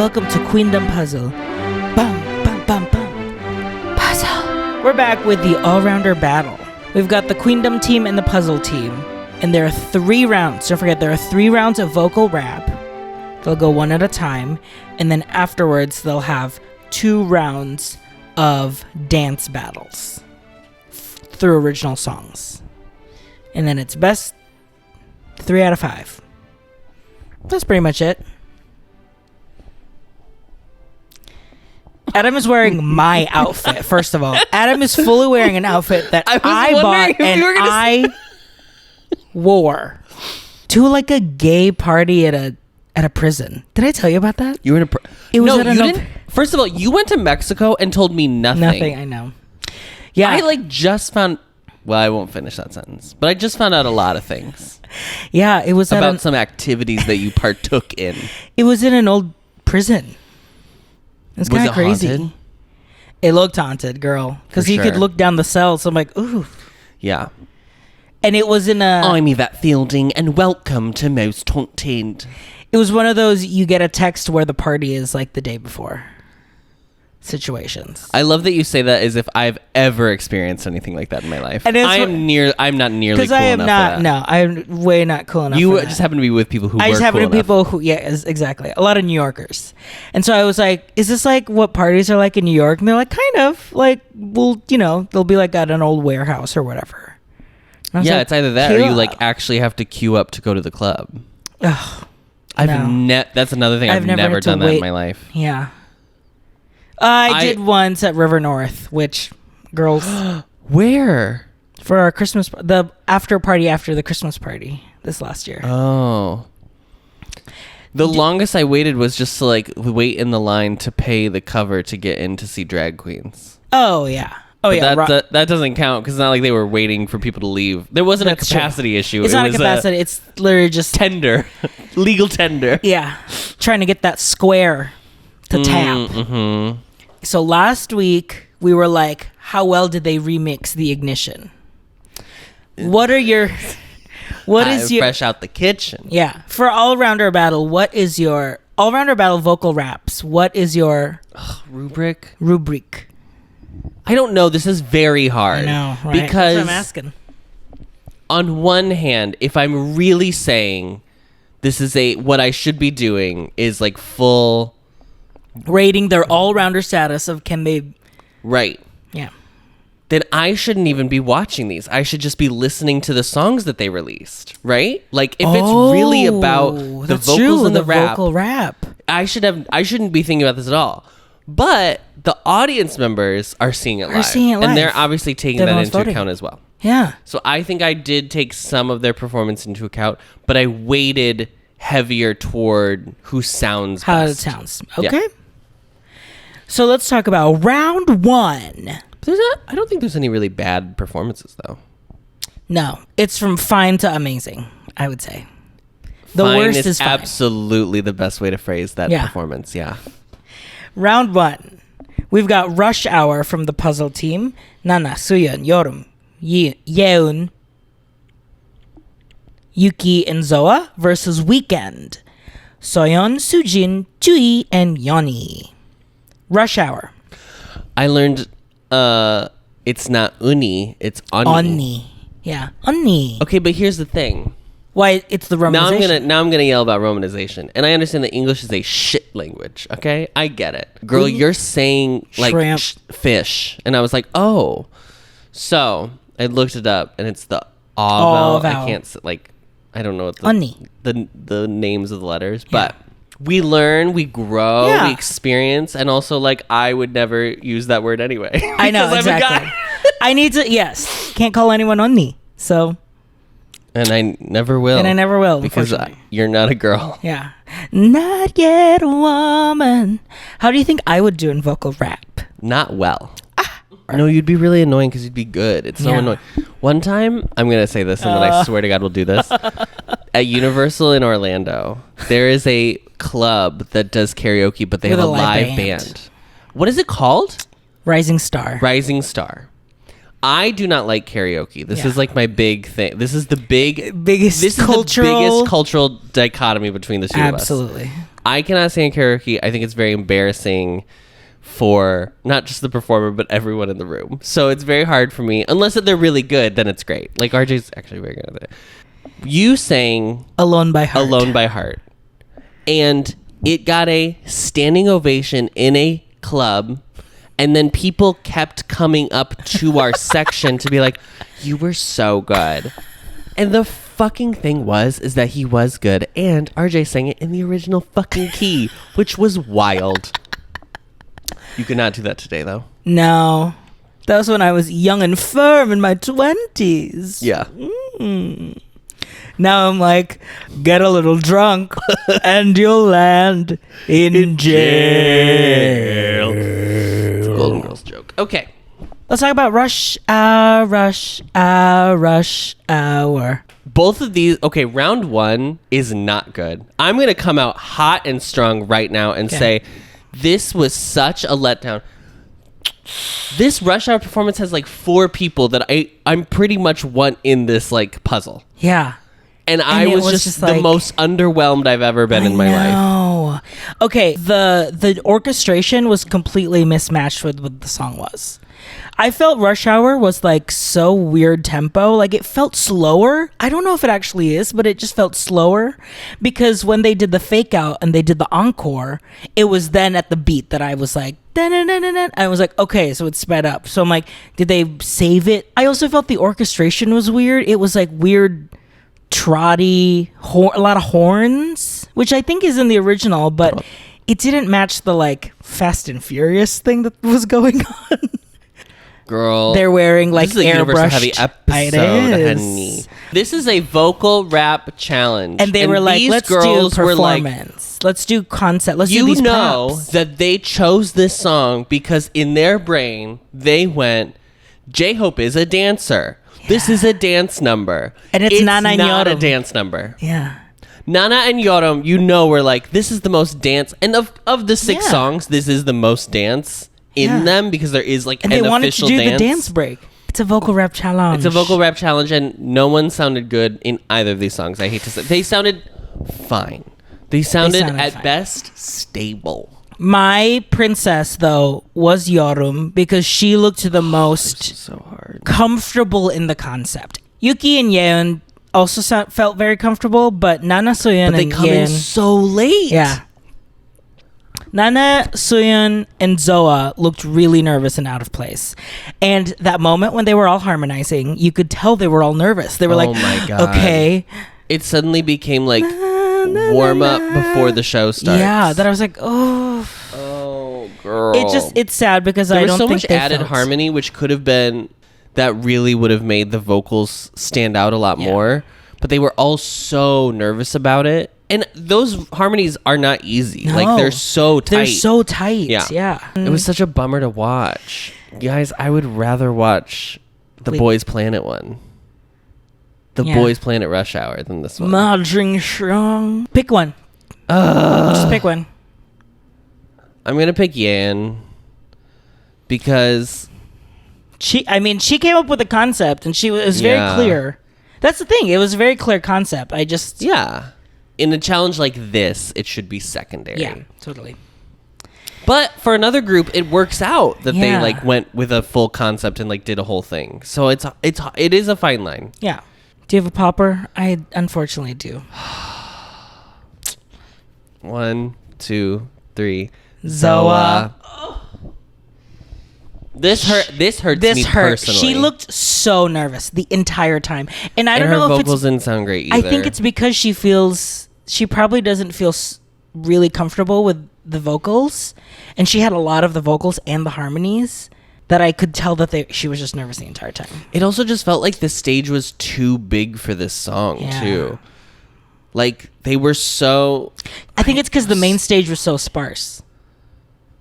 welcome to Queendom Puzzle. Bum, bum, bum, bum. Puzzle. We're back with the all-rounder battle. We've got the Queendom team and the puzzle team. And there are 3 rounds. Don't forget, there are 3 rounds of vocal rap. They'll go one at a time. And then afterwards, they'll have 2 rounds of dance battles through original songs. And then it's best 3 out of 5. That's pretty much it. Adam is wearing my outfit, first of all. Adam is fully wearing an outfit that I bought and I wore to like a gay party at a prison. Did I tell you about that? You were in a it was no, at you didn't. First of all, you went to Mexico and told me nothing. Nothing, I know. Yeah. I just found, well, I won't finish that sentence, but I just found out a lot of things. Yeah, it was about some activities that you partook in. It was in an old prison. It's kind of crazy. Haunted? It looked haunted, girl, because you could look down the cell. So I'm like, ooh. Yeah. And it was in a... I'm Yvette Fielding, and welcome to Most Haunted. It was one of those, you get a text where the party is like the day before situations. I love that you say that as if I've ever experienced anything like that in my life. And I'm not nearly cool enough for that. No, I'm way not cool enough You for just that. happen to be with people who I were just happen cool to be enough. people who, yeah, exactly. A lot of New Yorkers. And so I was like, is this like what parties are like in New York? And they're like, kind of. Like, well, they'll be like at an old warehouse or whatever. Yeah, like, it's either that or you like actually have to queue up to go to the club. Ugh. That's another thing I've never done that in my life. Yeah. I did once at River North, which girls where for our Christmas the after party after the Christmas party this last year. Oh. The longest I waited was just to like wait in the line to pay the cover to get in to see drag queens. Oh yeah. Oh, but yeah. That doesn't count because it's not like they were waiting for people to leave. There wasn't a capacity issue. It's not a capacity. It's literally just tender. Legal tender. Yeah. Trying to get that square to tap. Mm-hmm. So last week we were like, how well did they remix the Ignition? What is your fresh out the kitchen? Yeah. For all-rounder battle, what is your all-rounder battle vocal raps? What is your rubric? I don't know. This is very hard. I know, right? Because that's what I'm asking. On one hand, if I'm really saying this is what I should be doing is like full rating their all-rounder status of can they... Right. Yeah. Then I shouldn't even be watching these. I should just be listening to the songs that they released, right? Like if it's really about the vocals and the vocal rap, I shouldn't be thinking about this at all. But the audience members are seeing it live. And they're obviously taking that into account as well. Yeah. So I think I did take some of their performance into account, but I weighted heavier toward who sounds how best. It sounds. Okay. Yeah. So let's talk about round 1. I don't think there's any really bad performances, though. No. It's from fine to amazing, I would say. The fine worst is fine. Absolutely the best way to phrase that performance, yeah. Round 1. We've got Rush Hour from the puzzle team. Nana, Suyeon, yeoreum, Yeon, Yuki, and Zoa versus Weekend. Soyeon, Sujin, Jui, and Yeoni. Rush Hour. I learned it's not uni, it's oni. Oni. Yeah. Oni. Okay, but here's the thing. Why it's the romanization. Now I'm gonna yell about romanization. And I understand that English is a shit language, okay? I get it. Girl, you're saying like fish. And I was like, oh. So I looked it up and it's the vowel. I can't I don't know what the names of the letters, but we learn, we grow, we experience, and also like I would never use that word anyway. I know, exactly. I need to can't call anyone onni. So and I never will. Because you're not a girl. Yeah. Not yet a woman. How do you think I would do in vocal rap? Not well. No, you'd be really annoying because you'd be good. It's so annoying. One time, I'm going to say this and then I swear to God we'll do this. At Universal in Orlando, there is a club that does karaoke, but they have a live band. What is it called? Rising Star. I do not like karaoke. This is like my big thing. This is the biggest cultural biggest cultural dichotomy between the two of us. Absolutely. I cannot sing karaoke. I think it's very embarrassing for not just the performer, but everyone in the room. So it's very hard for me. Unless they're really good, then it's great. Like RJ's actually very good at it. You sang Alone by Heart. Alone by Heart. And it got a standing ovation in a club. And then people kept coming up to our section to be like, you were so good. And the fucking thing is that he was good. And RJ sang it in the original fucking key, which was wild. You could not do that today, though. No. That was when I was young and firm in my 20s. Yeah. Now I'm like, get a little drunk and you'll land in jail. It's a Golden Girls joke. Okay. Let's talk about Rush Hour, Rush Hour, Rush Hour. Both of these, okay, round one is not good. I'm going to come out hot and strong right now and say, this was such a letdown. This Rush Hour performance has like 4 people that I'm pretty much want in this like puzzle. Yeah. And I was just the most underwhelmed I've ever been in my life. Okay, the orchestration was completely mismatched with what the song was. I felt Rush Hour was like so weird tempo. Like it felt slower. I don't know if it actually is, but it just felt slower because when they did the fake out and they did the encore, it was then at the beat that I was like, I was like, okay, so it's sped up. So I'm like, did they save it? I also felt the orchestration was weird. It was like weird, trotty, a lot of horns, which I think is in the original, but it didn't match the like Fast and Furious thing that was going on. Girl, they're wearing like this is a airbrushed. Heavy episode, honey. This is a vocal rap challenge, and they were like, "Let's do performance. Let's do concept. Let's do these props." That they chose this song because in their brain they went, J-Hope is a dancer. Yeah. This is a dance number, and it's Nana and not yeoreum. A dance number. Yeah. Nana and yeoreum, we're like, this is the most dance, and of the 6 songs, this is the most dance in them because there is like and an they wanted official to do dance. the dance break. It's a vocal rap challenge. It's a vocal rap challenge, and no one sounded good in either of these songs. I hate to say, they sounded fine. They sounded at fine. Best stable. My princess though was yeoreum because she looked the most comfortable in the concept. Yuki and Yeon also felt very comfortable, but Nana, Soyeon, they and come in so late. Yeah. Nana, Soyeon, and Zoa looked really nervous and out of place. And that moment when they were all harmonizing, you could tell they were all nervous. They were like, my God. Okay. It suddenly became like warm up before the show starts. Yeah, that I was like, oh. Oh, girl. It's sad because I don't think there was so much added harmony, which could have been, that really would have made the vocals stand out a lot more. But they were all so nervous about it. And those harmonies are not easy. No, like, they're so tight. They're so tight. Yeah. It was such a bummer to watch. Guys, I would rather watch the Boys Planet one. The Boys Planet Rush Hour than this one. Marching strong. Pick one. Just pick one. I'm going to pick Yan. Because... She came up with a concept and she was very clear. That's the thing. It was a very clear concept. Yeah. In a challenge like this, it should be secondary. Yeah, totally. But for another group, it works out that they like went with a full concept and like did a whole thing. So it is a fine line. Yeah. Do you have a popper? I unfortunately do. 1, 2, 3. Zoa. This hurts me personally. She looked so nervous the entire time, and I don't know if her vocals didn't sound great either. I think it's because she probably doesn't feel really comfortable with the vocals, and she had a lot of the vocals and the harmonies that I could tell that she was just nervous the entire time. It also just felt like the stage was too big for this song too. Like they were so. I think it's because the main stage was so sparse.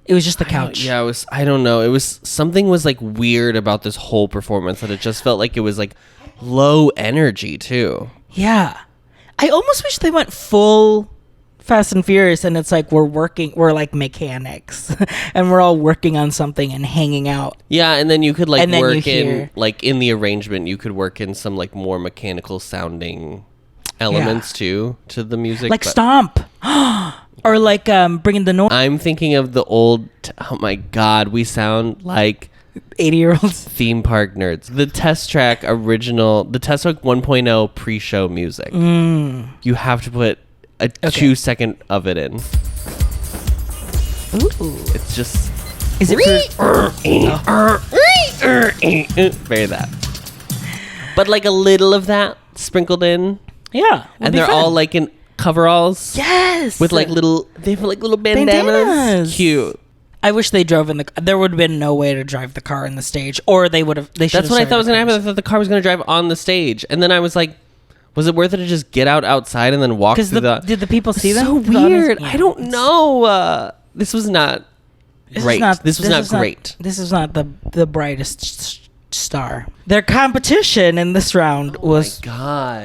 It was just the couch. I don't know. It was something was like weird about this whole performance that it just felt like it was like low energy too. Yeah. I almost wish they went full Fast and Furious and it's like we're like mechanics and we're all working on something and hanging out. Yeah, and then you could like work in like in the arrangement you could work in some like more mechanical sounding elements too to the music. Like Stomp. Or like bringing the noise. I'm thinking of the old. Oh my God, we sound like 80-year-olds. Theme park nerds. The test track 1.0 pre-show music. You have to put a 2-second of it in. Ooh. It's just. Is it very that. But like a little of that sprinkled in. Yeah. And they're all like in coveralls. Yes. With like they have like little bandanas. Cute. I wish they drove in the. There would have been no way to drive the car in the stage, or they would have. They should. That's what I thought was gonna happen. I thought the car was gonna drive on the stage, and then I was like, was it worth it to just get outside and then walk through did the people see them? So weird. I don't know. This was not great. This was not great. This is not the brightest star. Their competition in this round was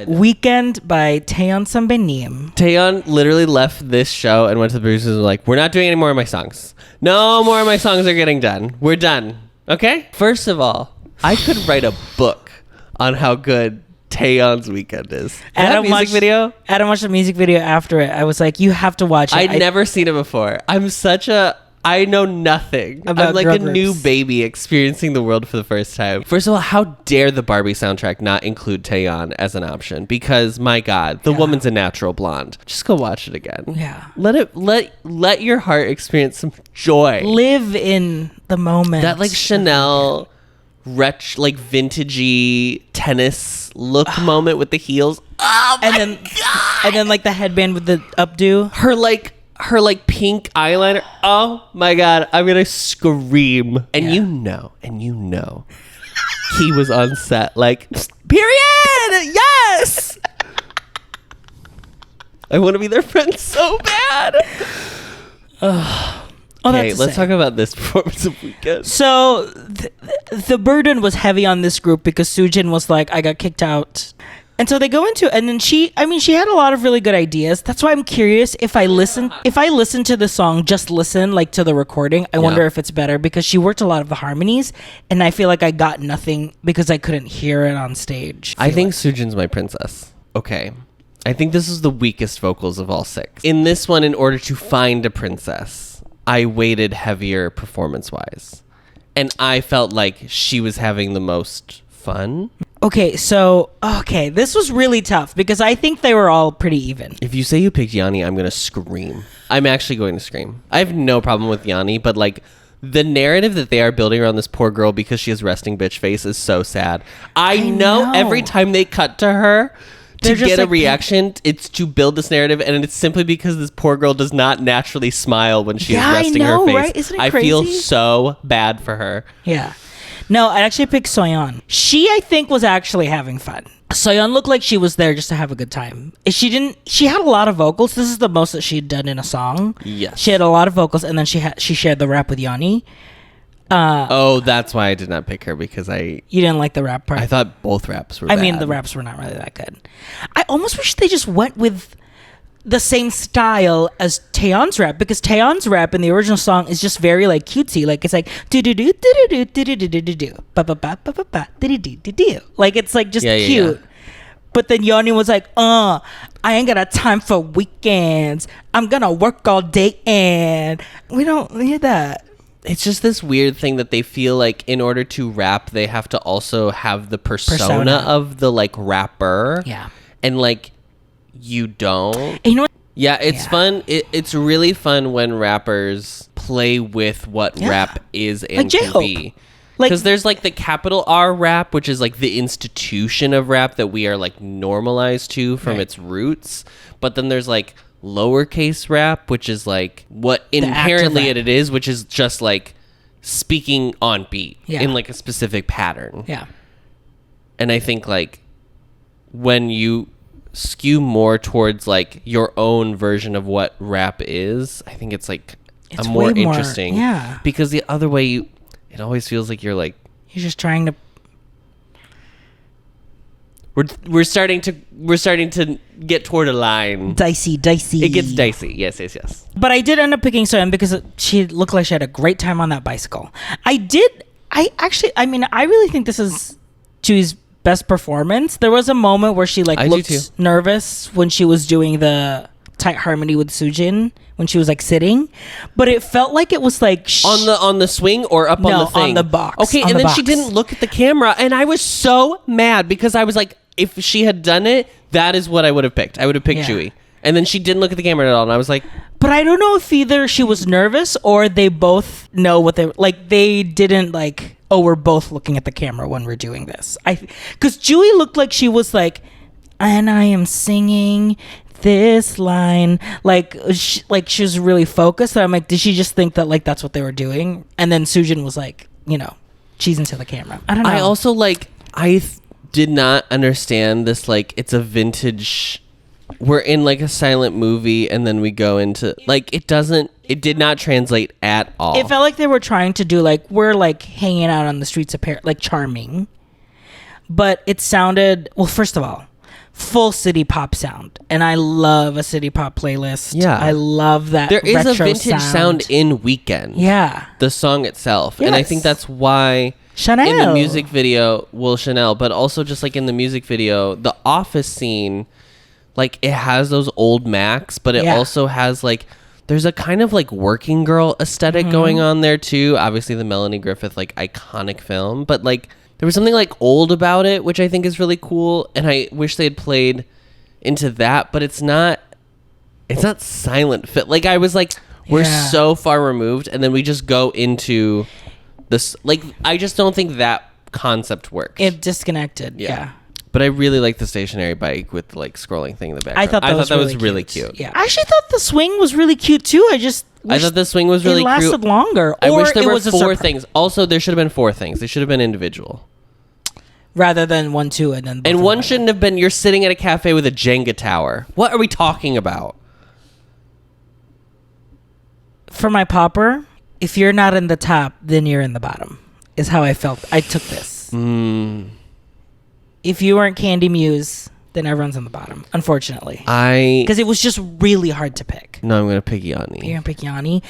Weekend by Taeyeon Sunbaenim. Taeyeon literally left this show and went to the producers and was like, we're not doing any more of my songs. No more of my songs are getting done. We're done. Okay? First of all, I could write a book on how good Taeyeon's Weekend is. Adam watched the music video after it. I was like, you have to watch it. I'd never seen it before. I know nothing. About I'm like drug a groups. new baby experiencing the world for the first time. First of all, how dare the Barbie soundtrack not include Taeyeon as an option? Because my God, the woman's a natural blonde. Just go watch it again. Yeah. Let your heart experience some joy. Live in the moment. That like Chanel like vintagey tennis look moment with the heels. Oh my God. And then like the headband with the updo. Her pink eyeliner. Oh my God, I'm gonna scream. And you know, he was on set like, period, yes. I want to be their friend so bad. Okay, let's talk about this performance of Weekend. So the burden was heavy on this group because Soojin was like, I got kicked out. And so they go into, and then she had a lot of really good ideas. That's why I'm curious if I listen to the song, just listen like to the recording. I wonder if it's better because she worked a lot of the harmonies, and I feel like I got nothing because I couldn't hear it on stage. I think Soojin's my princess. Okay. I think this is the weakest vocals of all 6. In this one, in order to find a princess, I weighted heavier performance-wise. And I felt like she was having the most fun. Okay, this was really tough because I think they were all pretty even. If you say you picked Yanni, I'm going to scream. I'm actually going to scream. I have no problem with Yanni, but like the narrative that they are building around this poor girl because she has resting bitch face is so sad. I know every time they cut to her to get a reaction, it's to build this narrative, and it's simply because this poor girl does not naturally smile when she is resting her face. Right? Isn't it crazy? I feel so bad for her. Yeah. No, I actually picked Soyeon. She, I think, was actually having fun. Soyeon looked like she was there just to have a good time. She had a lot of vocals. This is the most that she had done in a song. Yes. She had a lot of vocals, and then she shared the rap with Yanni. That's why I did not pick her, because you didn't like the rap part. I thought both raps were bad. I mean, the raps were not really that good. I almost wish they just went with the same style as Taeyeon's rap, because Taeyeon's rap in the original song is just very like cutesy. Like it's like do do do do do do do do do do do ba ba ba ba ba ba do do do do. Like it's like just cute. Yeah. But then Yanni was like, I ain't got a time for weekends. I'm gonna work all day, and we don't hear that. It's just this weird thing that they feel like in order to rap, they have to also have the persona of the like rapper. Yeah. And like, you don't. And you know what? Yeah, it's fun. It's really fun when rappers play with what rap is and can be. Because there's like the capital R rap, which is like the institution of rap that we are like normalized to from its roots. But then there's like lowercase rap, which is like what inherently it is, which is just like speaking on beat in like a specific pattern. Yeah. And I think like when you skew more towards like your own version of what rap is, I think it's like it's more interesting. Yeah. Because the other way, it always feels like you're just trying to. We're starting to get toward a line. Dicey. It gets dicey. Yes. But I did end up picking Soyeon because she looked like she had a great time on that bicycle. I really think this is Chui's best performance. There was a moment where she looked nervous when she was doing the tight harmony with Soojin when she was like sitting, but it felt like it was like on the swing or up on the thing? On the box. Okay, and then she didn't look at the camera, and I was so mad because I was like, if she had done it, that is what I would have picked. I would have picked Chewie. And then she didn't look at the camera at all, and I was like... But I don't know if either she was nervous or they both know what they... Like, they didn't, like, oh, we're both looking at the camera when we're doing this. Because Chewie looked like she was like, and I am singing this line. Like she was really focused. And I'm like, did she just think that, like, that's what they were doing? And then Soojin was like, you know, cheesing to the camera. I don't know. I also, like, did not understand this, like, it's a vintage... We're in like a silent movie and then we go into like it did not translate at all. It felt like they were trying to do like we're like hanging out on the streets of Paris, like Charming, but it sounded, well, first of all, full city pop sound, and I love a city pop playlist. Yeah, I love that. There is a vintage sound in Weekend. Yeah, the song itself. Yes. And I think that's why Chanel in the music video, Chanel, but also just like in the music video, the office scene, like it has those old Macs, but it also has like, there's a kind of like working girl aesthetic going on there too. Obviously the Melanie Griffith like iconic film, but like there was something like old about it, which I think is really cool. And I wish they had played into that, but it's not silent fit. Like I was like, we're so far removed, and then we just go into this. Like I just don't think that concept works. It disconnected. Yeah. But I really like the stationary bike with the like scrolling thing in the background. I thought that was really cute. Yeah, I actually thought the swing was really cute too. I thought the swing was really cute. It lasted longer. I wish there were 4 things. Also, there should have been 4 things. They should have been individual, rather than 1, 2, and then. And one shouldn't have been. You're sitting at a cafe with a Jenga tower. What are we talking about? For my popper, if you're not in the top, then you're in the bottom. Is how I felt. I took this. If you weren't Candy Muse, then everyone's on the bottom, unfortunately. Because it was just really hard to pick. No, I'm going to pick Yanni. You're going to pick Yanni.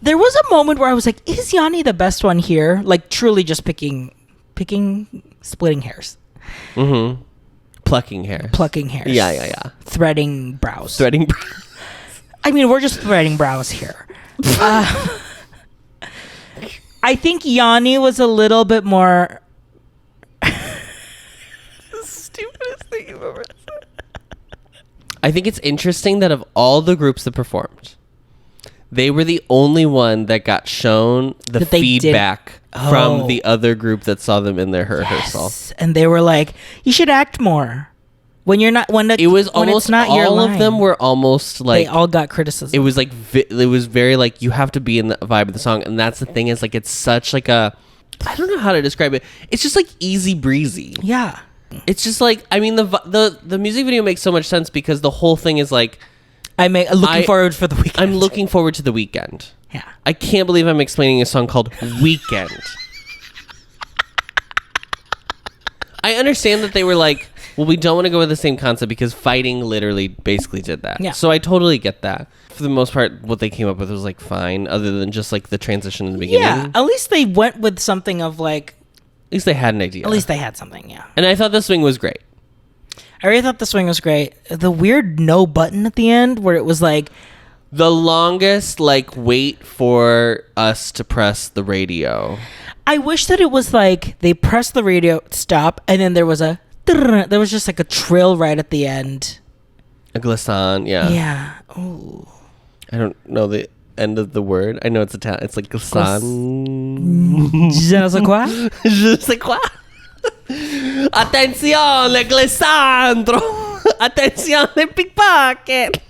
There was a moment where I was like, is Yanni the best one here? Like, truly just splitting hairs. Mm-hmm. Plucking hairs. Yeah. Threading brows. I mean, we're just threading brows here. I think Yanni was a little bit more... Stupidest thing you've ever said. I think it's interesting that of all the groups that performed, they were the only one that got shown the feedback from the other group that saw them in their rehearsal. And they were like, you should act more. When you're not, when it's not your line. All of them were almost like, they all got criticism. It was like, it was very like, you have to be in the vibe of the song. And that's the thing, is like, it's such like a, I don't know how to describe it. It's just like easy breezy. Yeah. It's just like, I mean, the music video makes so much sense because the whole thing is like, looking forward for the weekend. I'm looking forward to the weekend. Yeah. I can't believe I'm explaining a song called Weekend. I understand that they were like, well, we don't want to go with the same concept because Fighting literally basically did that. Yeah. So I totally get that. For the most part, what they came up with was like fine, other than just like the transition in the beginning. Yeah. At least they went with something of like, at least they had an idea. At least they had something, yeah. And I thought the swing was great. I really thought the swing was great. The weird no button at the end where it was like... The longest, like, wait for us to press the radio. I wish that it was like they pressed the radio, stop, and then there was just like a trill right at the end. A glissant, yeah. Yeah. Ooh. I don't know the end of the word. I know it's Italian. It's like glissant. Je ne sais quoi? Je ne sais quoi? Attenzione, glissandro. Attenzione, pickpocket.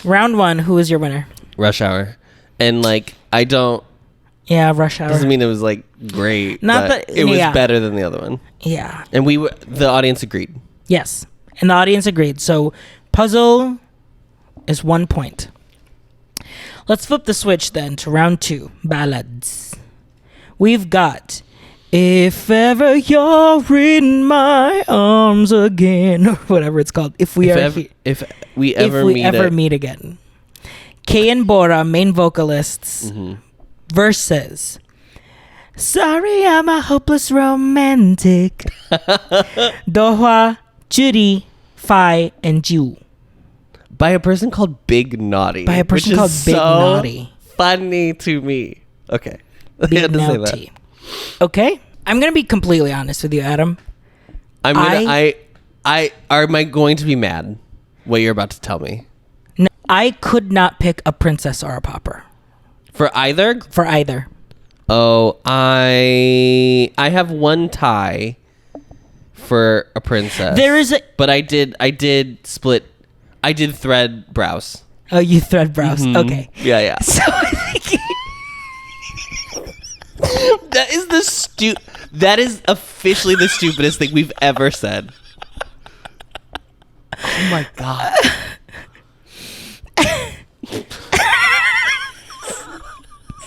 Round 1, who is your winner? Rush Hour. And like, I don't... Yeah, Rush Hour. Doesn't mean it was like great. Not but that... It was better than the other one. Yeah. And the audience agreed. Yes. And the audience agreed. So, Puzzle is 1 point. Let's flip the switch then to round 2, ballads. We've got If Ever You're in My Arms Again, or whatever it's called. If we ever meet again. Kay and Bora, main vocalists, versus Sorry I'm a Hopeless Romantic. Dohwa, Judy, Phi, and Ju. By a person called Big Naughty. By a person which called is Big so Naughty. Funny to me. Okay. I Big had to say Naughty. that. Okay. I'm gonna be completely honest with you, Adam. Am I going to be mad what you're about to tell me? No, I could not pick a princess or a popper. For either? For either. Oh, I have one tie for a princess. There is a... But I did split. I did thread brows. Oh, you thread brows. Mm-hmm. Okay. Yeah. So I think... That is officially the stupidest thing we've ever said. Oh my god.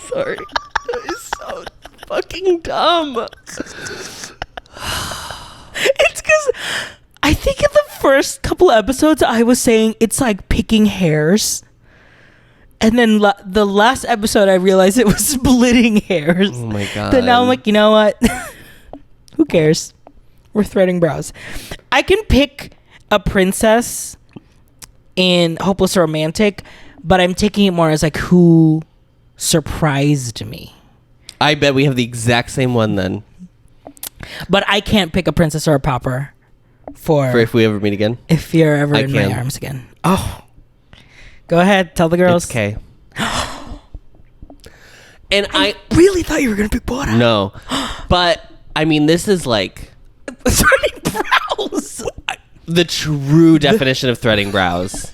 Sorry. That is so fucking dumb. It's because I think in the first couple of episodes I was saying it's like picking hairs. And then the last episode I realized it was splitting hairs. Oh my god. Then now I'm like, you know what? Who cares? We're threading brows. I can pick a princess in Hopeless Romantic, but I'm taking it more as like who surprised me. I bet we have the exact same one then. But I can't pick a princess or a popper for If we ever meet again. If you're ever I in can. my arms again. Oh. Go ahead, tell the girls. It's K. And I really thought you were gonna pick Bora. No. But I mean this is like threading brows. The true definition of threading brows.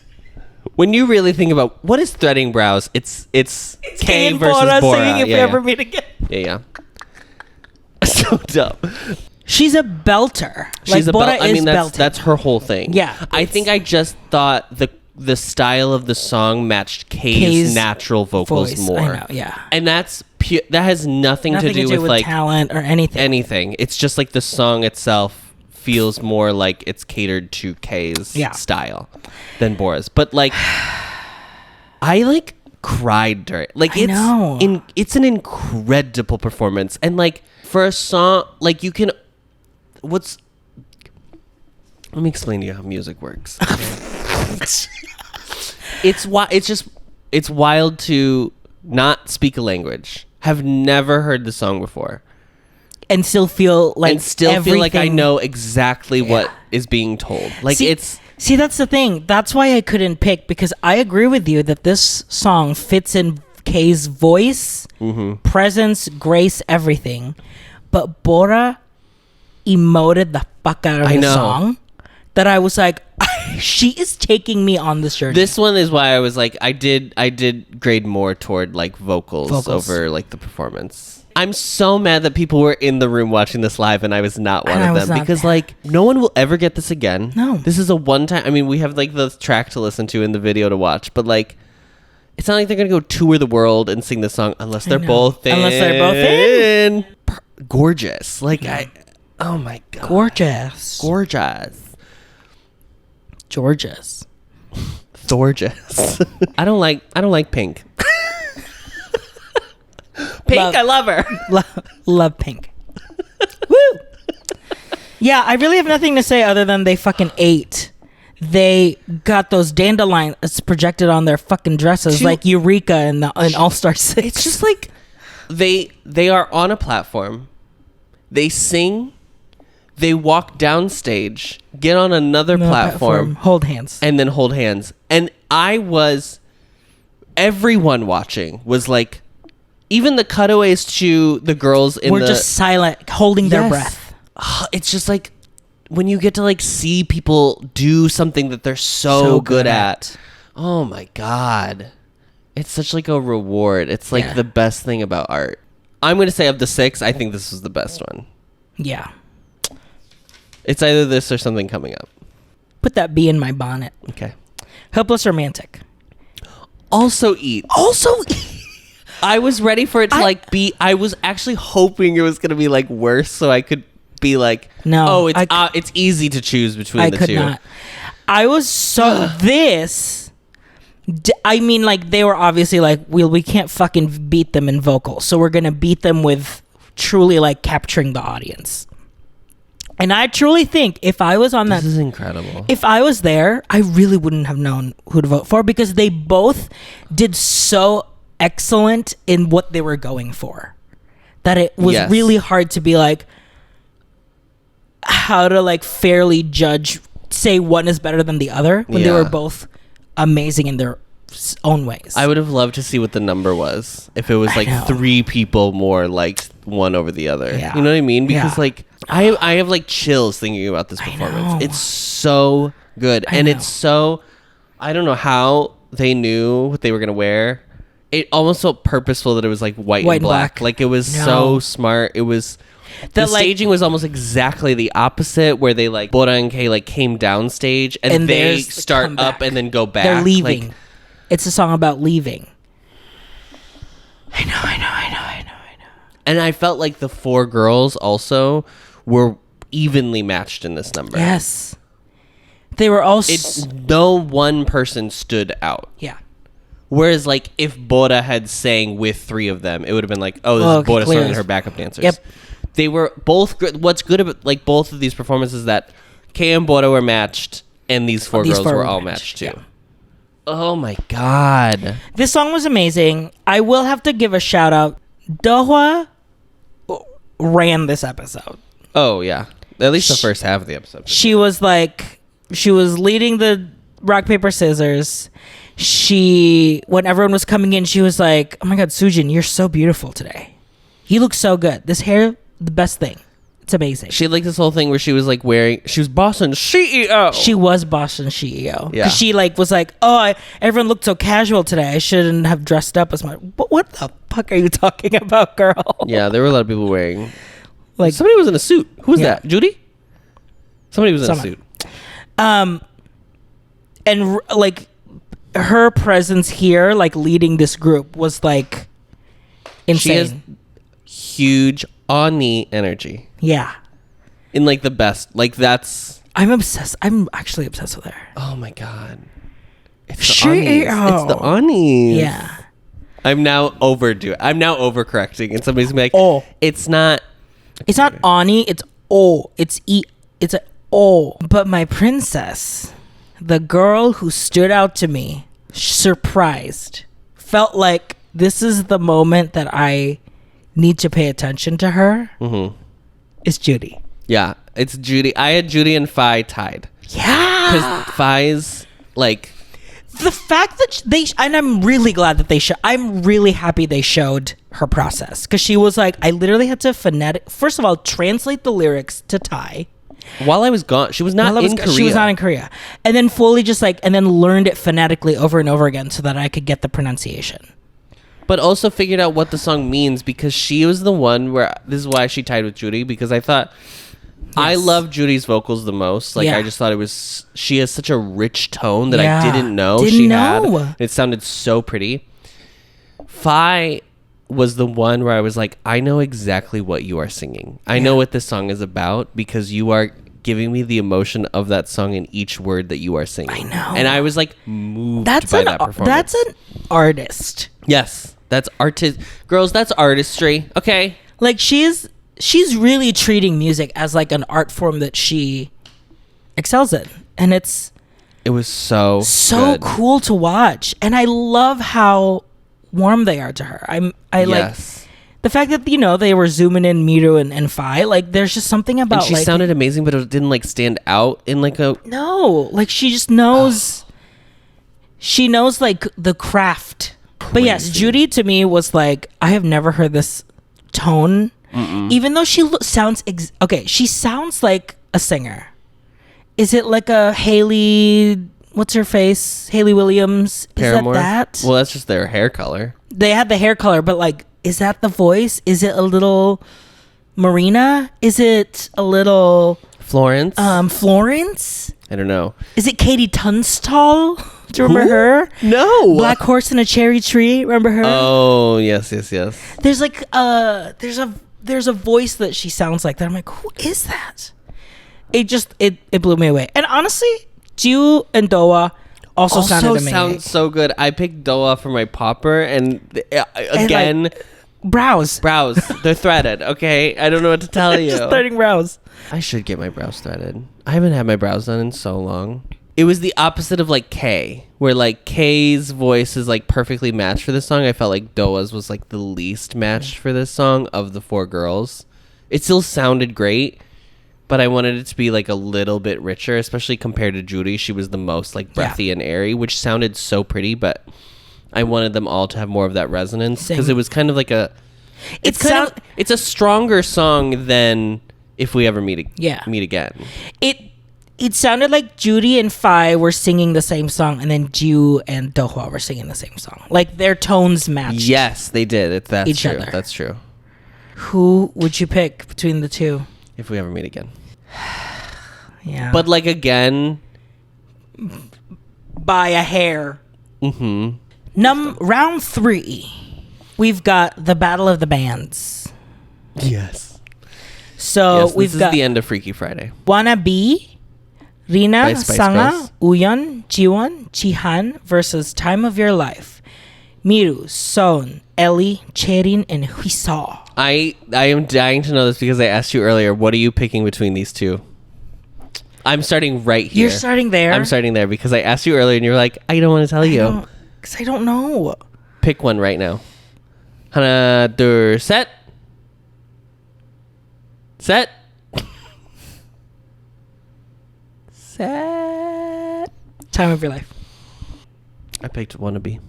When you really think about what is threading brows, it's K and versus Bora Bora. singing If We Ever Meet Again. Yeah. So dumb. She's a belter. She's like Bora is belting. that's her whole thing. Yeah. I think I just thought the style of the song matched K's natural vocals voice. more. I know, yeah. And that's that has nothing to do with like talent or anything. Anything. It's just like the song itself feels more like it's catered to K's style than Bora's. But like I like cried during it's an incredible performance. And like for a song like you can let me explain to you how music works. It's wild to not speak a language, have never heard the song before, and still feel like feel like I know exactly what is being told. Like see, that's the thing. That's why I couldn't pick, because I agree with you that this song fits in K's voice, presence, grace, everything. But Bora emoted the fuck out of the song that I was like, she is taking me on this journey. This one is why I was like, I did grade more toward like vocals over like the performance. I'm so mad that people were in the room watching this live and I was not one of them, because like no one will ever get this again. No. This is a one time. I mean, we have like the track to listen to and the video to watch, but like it's not like they're going to go tour the world and sing this song unless they're both in. Gorgeous. Like oh my god. Gorgeous. Gorgeous. I don't like Pink. Pink, I love her. Love Pink. Woo! Yeah, I really have nothing to say other than they fucking ate. They got those dandelions projected on their fucking dresses like Eureka in All-Star 6. It's just like they are on a platform. They sing. They walk downstage, get on another platform, hold hands. And then hold hands. And everyone watching was like, even the cutaways to the girls in We're just silent, holding their breath. It's just like when you get to like see people do something that they're so good at. Oh my god. It's such like a reward. It's like the best thing about art. I'm going to say of the 6, I think this was the best one. Yeah. It's either this or something coming up. Put that bee in my bonnet. Okay. Hopeless Romantic. Also eat. I was ready for it to I was actually hoping it was going to be like worse so I could be like, no. Oh, it's easy to choose between the two. I could not. I was so I mean, like, they were obviously like, we can't fucking beat them in vocals, so we're going to beat them with truly like capturing the audience. And I truly think if I was on that... This is incredible. If I was there, I really wouldn't have known who to vote for because they both did so excellent in what they were going for that it was really hard to be like how to like fairly judge, say one is better than the other when they were both amazing in their own ways. I would have loved to see what the number was if it was like 3 people more liked one over the other. You know what I mean? Because like I have like chills thinking about this performance. It's so good. And it's so, I don't know how they knew what they were going to wear. It almost felt purposeful that it was like white and black. Like it was so smart. It was... The staging was almost exactly the opposite, where they like Bora and Kay like came down stage and they start up and then go back. They're leaving. Like, it's a song about leaving. I know. And I felt like the 4 girls also were evenly matched in this number. Yes, they were all. No one person stood out. Yeah. Whereas, like, if Bora had sang with 3 of them, it would have been like, oh, this is Bora's song and her backup dancers. Yep. They were both good. What's good about like both of these performances is that Kay and Bora were matched, and these 4 girls were all matched too. Yeah. Oh my god! This song was amazing. I will have to give a shout out. Dohwa ran this episode. Oh yeah, at least the first half of the episode. She was leading the rock paper scissors. When everyone was coming in, she was like, "Oh my god, Soojin, you're so beautiful today. You look so good. This hair." The best thing. It's amazing. She had like this whole thing where she was like she was Boston CEO. She was Boston CEO. Yeah. She like was like, everyone looked so casual today. I shouldn't have dressed up as much. But what the fuck are you talking about, girl? Yeah, there were a lot of people wearing. Like somebody was in a suit. Who was that? Judy? Somebody was in a suit. And like her presence here, like leading this group, was like insane. She has huge Ani energy. Yeah. In like the best. Like that's... I'm obsessed. I'm actually obsessed with her. Oh my god. It's the Anis. It's the Anis. Yeah. I'm now overcorrecting and somebody's gonna be like, it's not Ani, it's O. It's a O. But my princess, the girl who stood out to me, surprised, felt like this is the moment that I need to pay attention to her. Is Judy. Yeah, it's Judy. I had Judy and Phi tied. Yeah, because Phi's like the fact that and I'm really glad that I'm really happy they showed her process, because she was like, I literally had to first of all translate the lyrics to Thai while I was gone. She was not in Korea. She was not in Korea, and then fully just like, and then learned it phonetically over and over again so that I could get the pronunciation. But also figured out what the song means, because she was the one where... This is why she tied with Judy, because I thought... Yes. I love Judy's vocals the most. Like, I just thought it was... She has such a rich tone that I didn't know she had. It sounded so pretty. Phi was the one where I was like, I know exactly what you are singing. I know what this song is about, because you are giving me the emotion of that song in each word that you are singing. I know. And I was like moved by that performance. That's an artist. Yes, that's girls, that's artistry. Okay. Like she's really treating music as like an art form that she excels in. And it was so good. Cool to watch. And I love how warm they are to her. Like the fact that, they were zooming in Miru and Phi, like there's just something about, and she sounded amazing, but it didn't like stand out in like a... No, like she just knows, she knows like the craft. Crazy. But yes, Judy to me was like, I have never heard this tone. Even though she sounds, she sounds like a singer. Is it like a Hayley, what's her face? Hayley Williams? Paramore? Is that? Well, that's just their hair color. They had the hair color, but like, is that the voice? Is it a little Marina? Is it a little Florence? Florence? I don't know. Is it Katie Tunstall? Do you remember her? No. Black Horse and a Cherry Tree. Remember her? Oh, yes. There's like there's a voice that she sounds like that. I'm like, who is that? It blew me away. And honestly, Jiu and Doa also sounded amazing. Sounds so good. I picked Doa for my popper, and again, brows. They're threaded, okay? I don't know what to tell you. Just threading brows. I should get my brows threaded. I haven't had my brows done in so long. It was the opposite of like K, where like K's voice is like perfectly matched for this song. I felt like Doa's was like the least matched for this song of the 4 girls. It still sounded great, but I wanted it to be like a little bit richer, especially compared to Judy. She was the most like breathy and airy, which sounded so pretty, but I wanted them all to have more of that resonance because it was kind of like it's a stronger song than If We Ever Meet Again. It sounded like Judy and Phi were singing the same song, and then Jiu and Dohwa were singing the same song. Like their tones matched. Yes, they did. That's each true. other. That's true. Who would you pick between the two? If We Ever Meet Again. Yeah. But like again, by a hair. Round 3, we've got the Battle of the Bands. Yes. So this we've got the end of Freaky Friday. Wannabe, Rina, by Spice Sanga, Girls. Uyeon, Jiwon, Jihan versus Time of Your Life. Miru, Son, Ellie, Cherin, and Huiso. I am dying to know this because I asked you earlier, what are you picking between these two? I'm starting right here. You're starting there? I'm starting there because I asked you earlier and you were like, I don't want to tell you. Because I don't know. Pick one right now. Hana, dur, set. Set. Set. Time of Your Life. I picked Wannabe.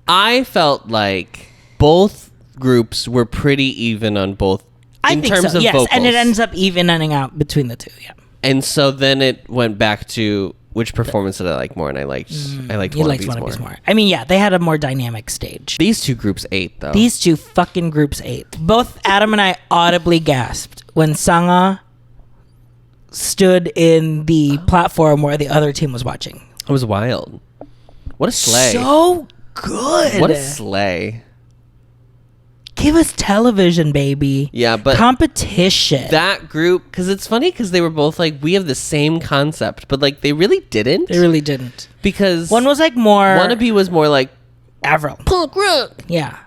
I felt like both groups were pretty even on both in terms of vocals. And it ends up evening out between the two, yeah. And so then it went back to which performance did I like more, and I liked Wannabe's more. I mean, yeah, they had a more dynamic stage. These two groups ate, though. These two fucking groups ate. Both Adam and I audibly gasped when Sanga stood in the platform where the other team was watching. It was wild. What a sleigh. So good. What a sleigh. Give us television, baby. Yeah, but competition. That group, because it's funny because they were both like, we have the same concept, but like they really didn't. They really didn't. Because one was like more... Wannabe was more like... Avril. Punk rock. Yeah.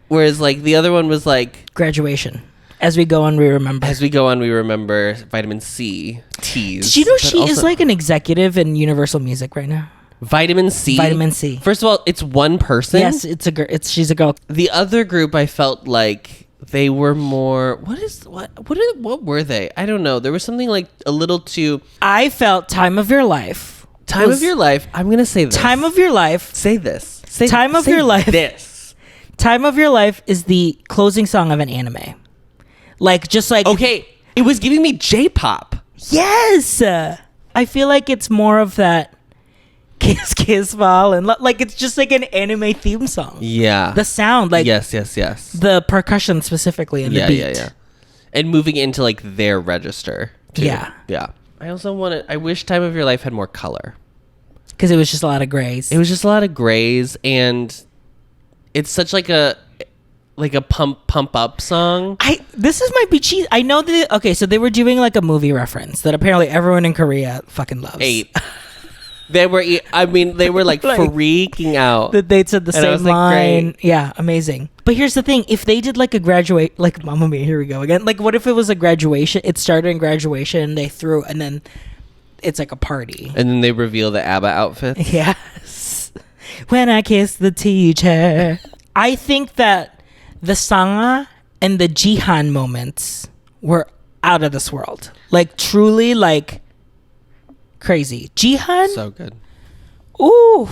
Whereas like the other one was like... Graduation. As we go on, we remember. As we go on, we remember Vitamin C. Tease. Did you know she is like an executive in Universal Music right now? Vitamin C. Vitamin C. First of all, it's one person. Yes, she's a girl. The other group, I felt like they were more. What were they? I don't know. There was something like a little too. I felt Time of Your Life. Time of Your Life. I'm gonna say this. Time of Your Life. Say this. Time of Your Life. This. Time of Your Life is the closing song of an anime. Like just like okay, it was giving me J-pop. Yes, I feel like it's more of that. Kiss Kiss Fall and like it's just like an anime theme song. Yeah. The sound like yes. The percussion specifically and the beat. Yeah. And moving into like their register too. Yeah. I also I wish Time of Your Life had more color. Because it was just a lot of grays. It was just a lot of grays and it's such like a pump up song. This might be cheesy. I know that okay, so they were doing like a movie reference that apparently everyone in Korea fucking loves. 8. They were like freaking out that they said the same line. Great. Yeah, amazing. But here's the thing: if they did like a graduate, like Mamma Mia, here we go again. Like, what if it was a graduation? It started in graduation, and they threw, and then it's like a party, and then they reveal the ABBA outfits. Yes. When I kiss the teacher, I think that the Sanga and the Jihan moments were out of this world. Like truly, like. Crazy. Jihan? So good. Ooh.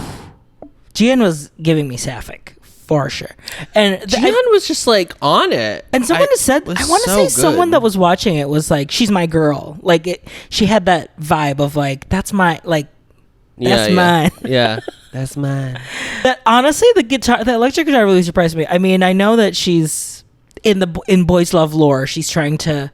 Jihan was giving me sapphic for sure. And Jihan was just like on it. And someone said, I want to say someone that was watching it was like, she's my girl. Like she had that vibe of like, that's my, like, that's mine. Yeah. That's mine. That honestly, the electric guitar really surprised me. I mean, I know that she's in Boys Love lore, she's trying to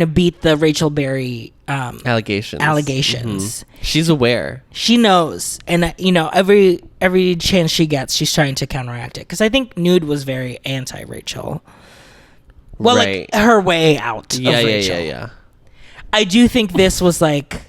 beat the Rachel Berry allegations. Mm-hmm. She's aware. She knows, and every chance she gets, she's trying to counteract it. Because I think Nude was very anti-Rachel. Well, right. like her way out. Yeah, of Rachel. yeah. I do think this was like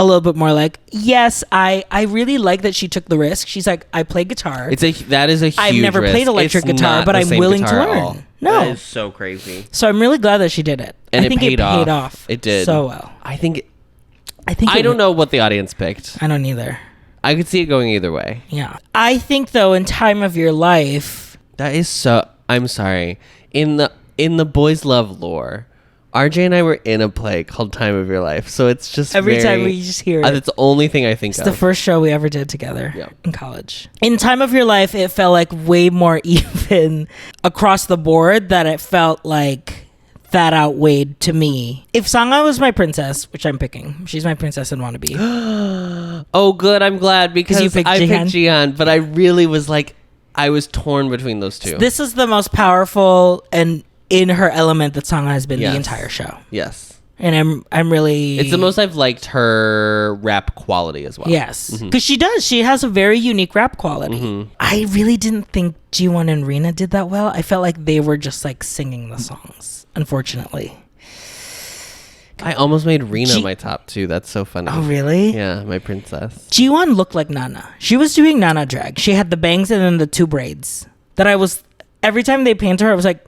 a little bit more like, yes, I really like that she took the risk. She's like, I play guitar. That is a huge I've never risk. played electric It's guitar, not but the I'm same willing to guitar at learn. all. No. That is so crazy. So I'm really glad that she did it. And I think it paid off. It did. So well. I don't know what the audience picked. I don't either. I could see it going either way. Yeah. I think though, in Time of Your Life, That is so. I'm sorry. In the boys love lore, RJ and I were in a play called Time of Your Life, so it's just every time we just hear it. That's the only thing I think It's of. the first show we ever did together Yeah. in college. In Time of Your Life, it felt like way more even across the board, that it felt like that outweighed to me. If Sangha was my princess, which I'm picking, she's my princess in Wannabe. Oh, good. I'm glad because you picked I Jihan? picked Jihan, but I really was like, I was torn between those two. This is the most powerful and in her element that Sangha has been Yes. the entire show. Yes. And I'm really... It's the most I've liked her rap quality as well. Yes. Because she does. She has a very unique rap quality. I really didn't think G1 and Rina did that well. I felt like they were just like singing the songs, unfortunately. I almost made Rina my top two. That's so funny. Oh, really? Yeah, my princess. G1 looked like Nana. She was doing Nana drag. She had the bangs and then the two braids. Every time they painted her, I was like,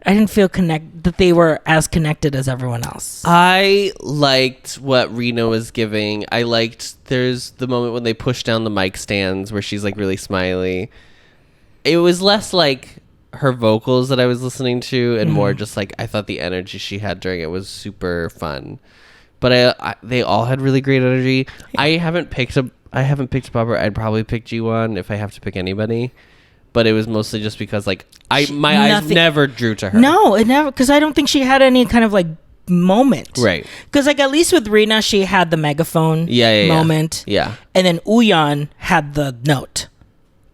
I didn't feel that they were as connected as everyone else. I liked what Rena was giving. There's the moment when they push down the mic stands where she's like really smiley. It was less like her vocals that I was listening to and more just like, I thought the energy she had during it was super fun. But they all had really great energy. I haven't picked a popper. I'd probably pick G1 if I have to pick anybody. But it was mostly just because like my eyes never drew to her. No, it never, because I don't think she had any kind of like moment. Right. Because like at least with Rina, she had the megaphone moment. Yeah. And then Uyan had the note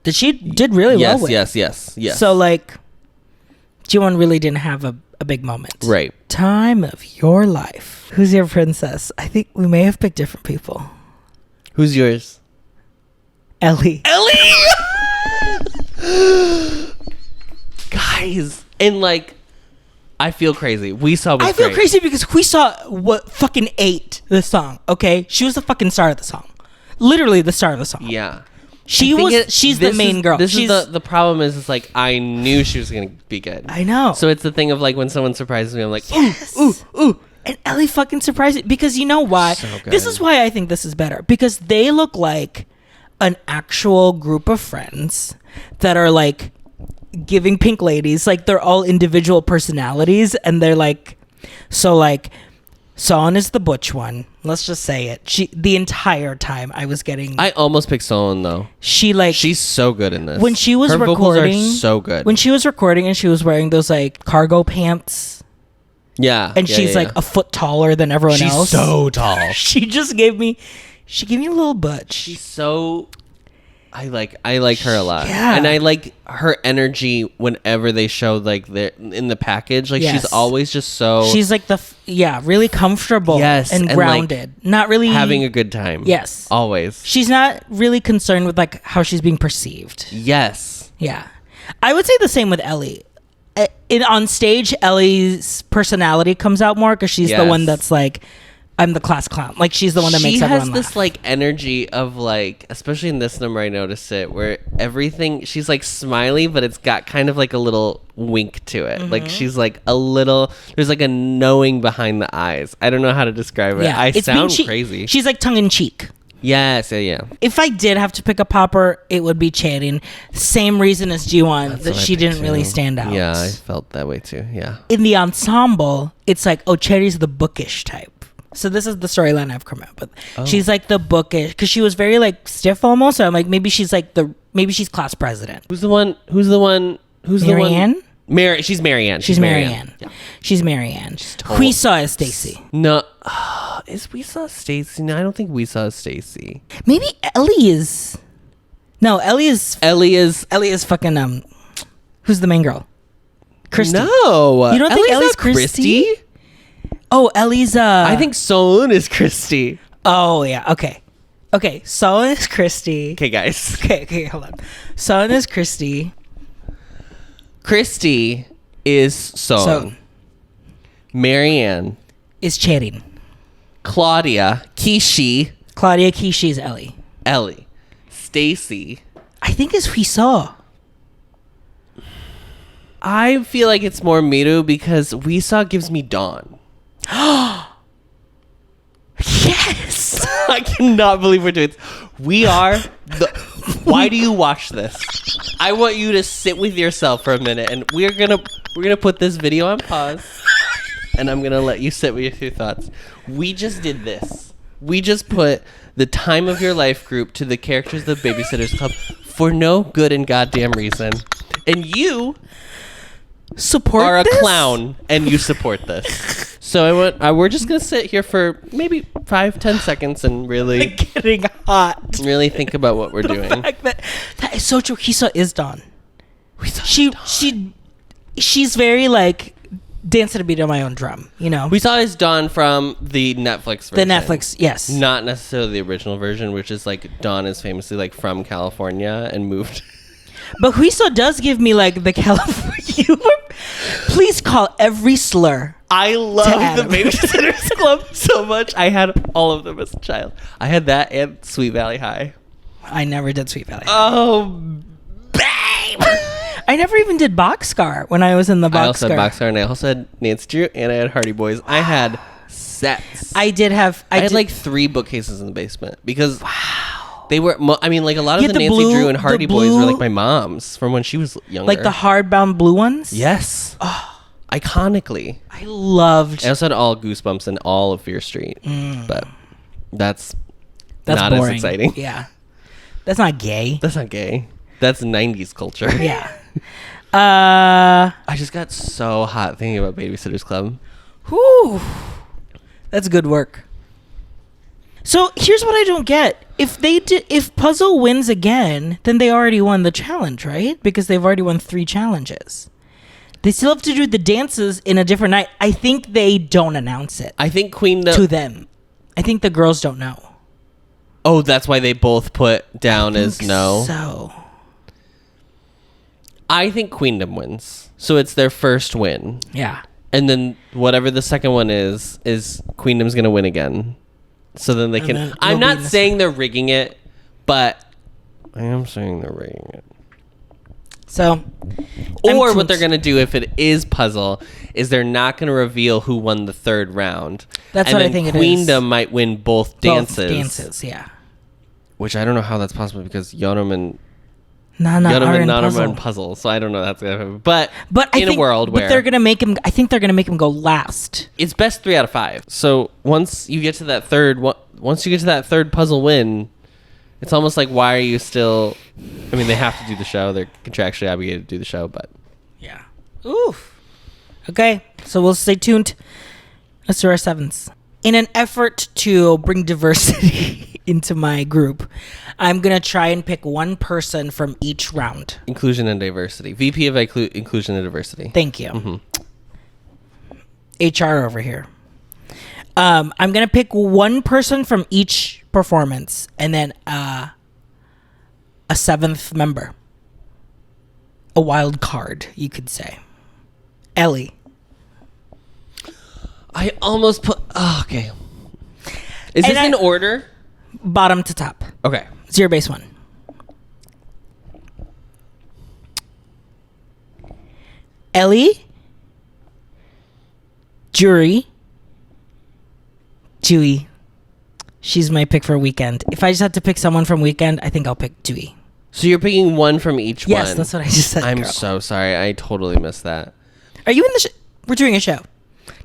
that she did really well with. Yes. So like G1 really didn't have a big moment. Right. Time of Your Life. Who's your princess? I think we may have picked different people. Who's yours? Ellie. Guys, and like I feel crazy. I feel crazy because we saw what fucking ate the song. Okay, she was the fucking star of the song, literally the star of the song. Yeah, she's the main girl. The problem is like I knew she was gonna be good. I know. So it's the thing of like when someone surprises me, I'm like, yes. ooh. And Ellie fucking surprised it because you know why? So good. This is why I think this is better, because they look like an actual group of friends that are like giving pink ladies, like they're all individual personalities, and they're like, so like Son is the butch one, let's just say it. The entire time I almost picked Son though. She's so good in this. When she was her recording, vocals are so good. When she was recording and she was wearing those like cargo pants, and she's like a foot taller than everyone else. She's so tall. She gave me a little butch. She's so... I like her a lot. Yeah. And I like her energy whenever they show like in the package. Like she's always just so... She's like really comfortable and grounded. Like, not really... having a good time. Yes. Always. She's not really concerned with like how she's being perceived. Yes. Yeah. I would say the same with Ellie. On stage, Ellie's personality comes out more because she's the one that's like, I'm the class clown. Like she's the one that makes everyone laugh. She has this like energy of like, especially in this number I noticed it, where everything, she's like smiley, but it's got kind of like a little wink to it. Like she's like there's like a knowing behind the eyes. I don't know how to describe it. Yeah, I sound crazy. She's like tongue in cheek. Yes, yeah. If I did have to pick a popper, it would be Channing. Same reason as G1, that she didn't really stand out. Yeah, I felt that way too, yeah. In the ensemble, it's like, Cherry's the bookish type. So this is the storyline I've come up with. She's like the bookish, because she was very like stiff almost. So I'm like, maybe she's class president. Who's the one? Marianne? She's Marianne. She's Marianne. Yeah. She's Marianne. We saw as Stacy. No, is we saw Stacy? No, I don't think we saw Stacy. Maybe Ellie is. No, Ellie is fucking who's the main girl? Christy. No, you don't think Ellie's Christy? Oh, Ellie's I think Solon is Christy. Oh yeah, okay. Solon is Christy. Okay, guys. Okay, hold on. Solon is Christy. Christy is Solon. Marianne is Charin. Claudia, Kishi, Kishi's Ellie. Ellie, Stacy. I think it's Huiso. I feel like it's more Miru because Wisa gives me Dawn. Yes. I cannot believe we're doing this. We are the... Why do you watch this? I want you to sit with yourself for a minute, and we're gonna put this video on pause, and I'm gonna let you sit with your thoughts. We just did this. We just put the time of your life group to the characters of the Babysitters Club for no good and goddamn reason, and you support a clown, and you support this. So we're just gonna sit here for maybe 5-10 seconds and really getting hot. Really think about what we're doing. That is so true. Hisa is Dawn. She's very like dance to the beat of my own drum. You know. We saw his Dawn from the Netflix version. The Netflix, yes. Not necessarily the original version, which is like Dawn is famously like from California and moved. But Huiso does give me like the California. Please call every slur. I love the Babysitters Club so much. I had all of them as a child. I had that and Sweet Valley High. I never did Sweet Valley High. Oh, babe. I never even did Boxcar when I was in the Boxcar. I also had Boxcar, and I also had Nancy Drew, and I had Hardy Boys. I had sets. I had like 3 bookcases in the basement because they were. I mean, like a lot of the Nancy Drew and Hardy Boys were like my mom's from when she was younger. Like the hardbound blue ones. Yes. Oh. Iconically. I also had all Goosebumps and all of Fear Street, but that's not boring. as exciting. Yeah, that's not gay. That's not gay. That's 90s culture. Yeah. I just got so hot thinking about Babysitters Club. Whew. That's good work. So here's what I don't get. If Puzzle wins again, then they already won the challenge, right? Because they've already won 3 challenges. They still have to do the dances in a different night. I think they don't announce it. I think Queendom to them. I think the girls don't know. Oh, that's why they both put down as no. So I think Queendom wins. So it's their first win. Yeah. And then whatever the second one is Queendom's going to win again. So then they can... I'm not saying they're rigging it, but I am saying they're rigging it. So... Or what they're going to do if it is Puzzle is they're not going to reveal who won the 3rd round. That's what I think it is. Queendom might win both dances. Both dances, yeah. Which I don't know how that's possible because yeoreum and... Nana are in Puzzle, so I don't know that's gonna happen. But in a world where they're gonna make him, I think they're gonna make him go last. It's best 3 out of 5. So once you get to that third puzzle win, it's almost like why are you still? I mean, they have to do the show. They're contractually obligated to do the show, but yeah. Oof. Okay, so we'll stay tuned. Let's do our 7s. In an effort to bring diversity into my group, I'm going to try and pick one person from each round. Inclusion and diversity. VP of Inclusion and Diversity. Thank you. Mm-hmm. HR over here. I'm going to pick one person from each performance and then a 7th member. A wild card, you could say. Ellie. I almost put... Oh, okay. Is this in order? Bottom to top. Okay. 0 base 1. Ellie. Jury. Dewey. She's my pick for Weekend. If I just had to pick someone from Weekend, I think I'll pick Dewey. So you're picking one from each one? Yes, that's what I just said. I'm so sorry. I totally missed that. Are you in the We're doing a show.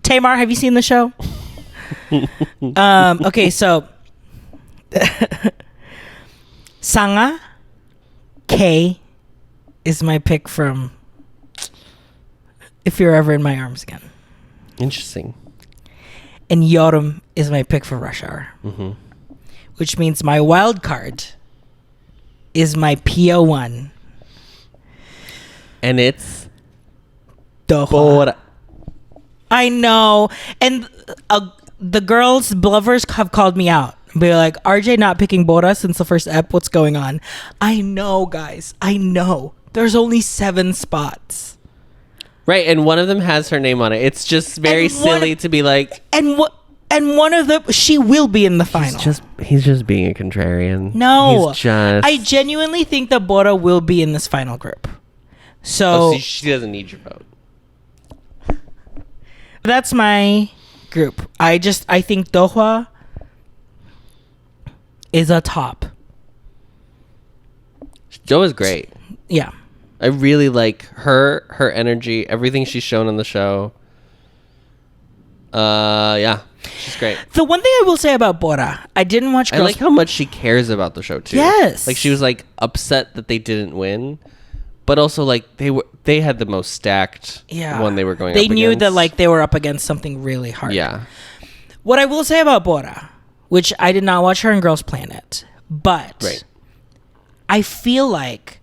Tamar, have you seen the show? Okay, so Sanga K is my pick from If You're Ever in My Arms Again. Interesting. And yeoreum is my pick for Rush Hour. Mm-hmm. Which means my wild card is my PO1. And it's Doha. I know. And the girls, Blovers, have called me out. Be like, RJ not picking Bora since the first ep. What's going on? I know, guys. I know. There's only 7 spots. Right, and one of them has her name on it. It's just very silly to be like... And And one of them, she will be in the final. He's just being a contrarian. No. He's just... I genuinely think that Bora will be in this final group. So she doesn't need your vote. That's my group. I think Dohwa is a top. Jo is great. Yeah. I really like her energy, everything she's shown on the show. Yeah, she's great. The one thing I will say about Bora, I didn't watch Girls... I like how much she cares about the show too. Yes. Like she was like upset that they didn't win, but also like they had the most stacked one they were going up against. They knew that like they were up against something really hard. Yeah. What I will say about Bora, which I did not watch her in Girls Planet, but I feel like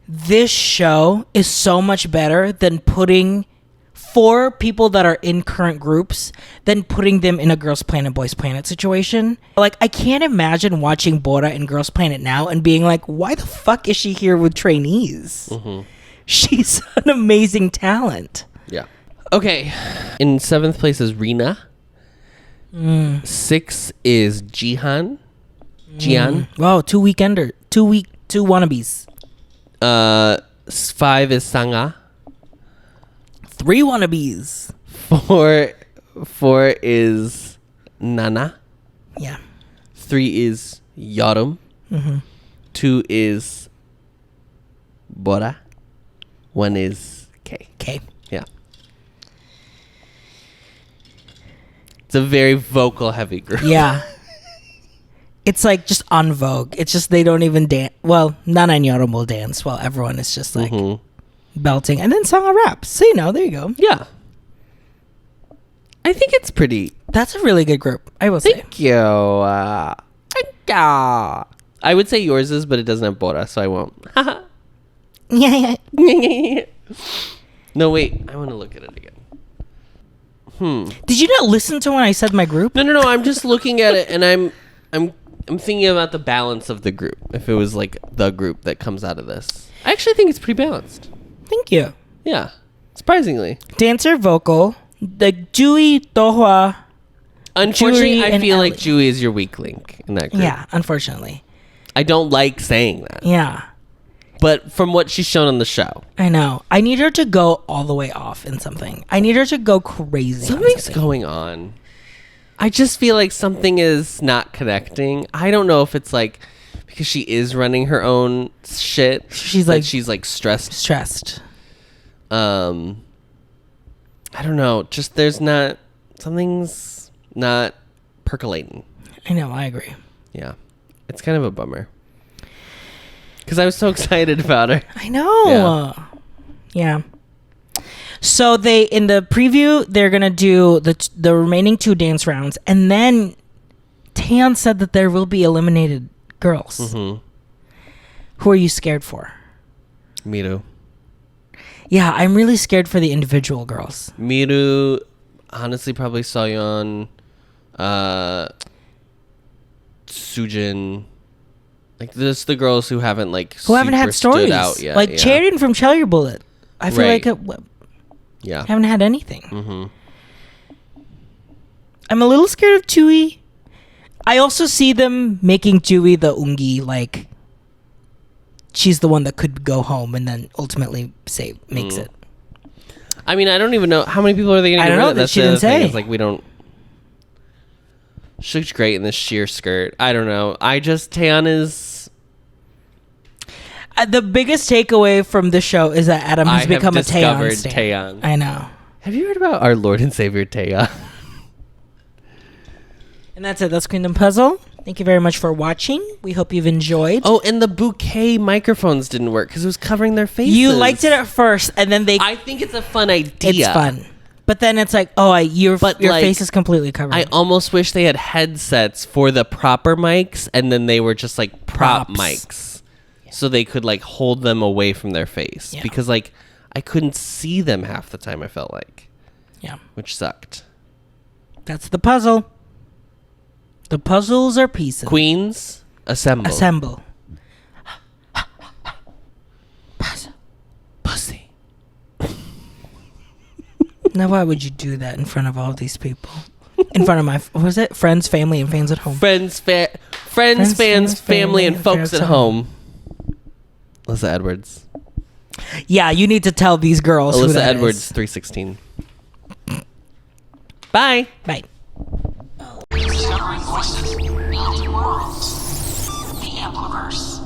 this show is so much better than putting 4 people that are in current groups than putting them in a Girls Planet, Boys Planet situation. Like, I can't imagine watching Bora in Girls Planet now and being like, why the fuck is she here with trainees? Mm-hmm. She's an amazing talent. Yeah. Okay. In 7th place is Rina. 6 is Jihan. Wow, 2 wannabes. 5 is Sangha. 3 wannabes. 4 is Nana. Yeah. 3 is yeoreum. 2 is Bora. 1 is K. Yeah. It's a very vocal heavy group. Yeah. It's like just on Vogue. It's just they don't even dance. Well, Nana and yeoreum will dance while everyone is just like belting. And then Sangha raps. So, there you go. Yeah. I think it's pretty... That's a really good group, I will say. Thank you. I would say yours is, but it doesn't have Bora, so I won't. Yeah. No, wait. I want to look at it again. Did you not listen to when I said my group? No. I'm just looking at it, and I'm thinking about the balance of the group. If it was like the group that comes out of this, I actually think it's pretty balanced. Thank you. Yeah, surprisingly. Dancer, vocal, the Jui, Dohwa. Unfortunately, Juri I feel Ellie. like Jui is your weak link in that group. Yeah, unfortunately. I don't like saying that. Yeah. But from what she's shown on the show, I know. I need her to go all the way off in something. I need her to go crazy. Something's going on. I just feel like something is not connecting. I don't know if it's like because she is running her own shit. She's like stressed. I don't know. Just something's not percolating. I know. I agree. Yeah, it's kind of a bummer because I was so excited about her. I know. Yeah. So in the preview, they're going to do the remaining 2 dance rounds. And then Taeyeon said that there will be eliminated girls. Mm-hmm. Who are you scared for? Miru. Yeah, I'm really scared for the individual girls. Miru, honestly, probably Soyeon, Sujin. Like, this the girls who haven't, who haven't had stories. Out yet. Like, Charin from Cherry Bullet. I feel like haven't had anything. Mm-hmm. I'm a little scared of Chewy. I also see them making Chewy the Ungi, like she's the one that could go home and then ultimately makes it. I mean, I don't even know how many people are they going to get rid of. That's she didn't say. It's like we don't. She looks great in this sheer skirt. I don't know. Taeyeon is. The biggest takeaway from the show is that Adam has become a Taeyeon stan. Taeyeon. I know. Have you heard about our Lord and Savior Taeyeon? And that's it. That's Queendom Puzzle. Thank you very much for watching. We hope you've enjoyed. Oh, and the bouquet microphones didn't work because it was covering their faces. You liked it at first, and then I think it's a fun idea. It's fun. But then it's like, your face is completely covered. I almost wish they had headsets for the proper mics, and then they were just like prop mics. So they could hold them away from their face. Yeah. Because I couldn't see them half the time, I felt like. Yeah. Which sucked. That's the puzzle. The puzzles are pieces. Queens, assemble. Puzzle. Pussy. Now why would you do that in front of all these people? in front of my, what was it? Friends, family, and fans at home. Friends, fans, family, and folks at home. Alyssa Edwards. Yeah, you need to tell these girls who Alyssa that Edwards, is. 316. Bye. Bye. Discovering voices, building worlds. The Ampliverse.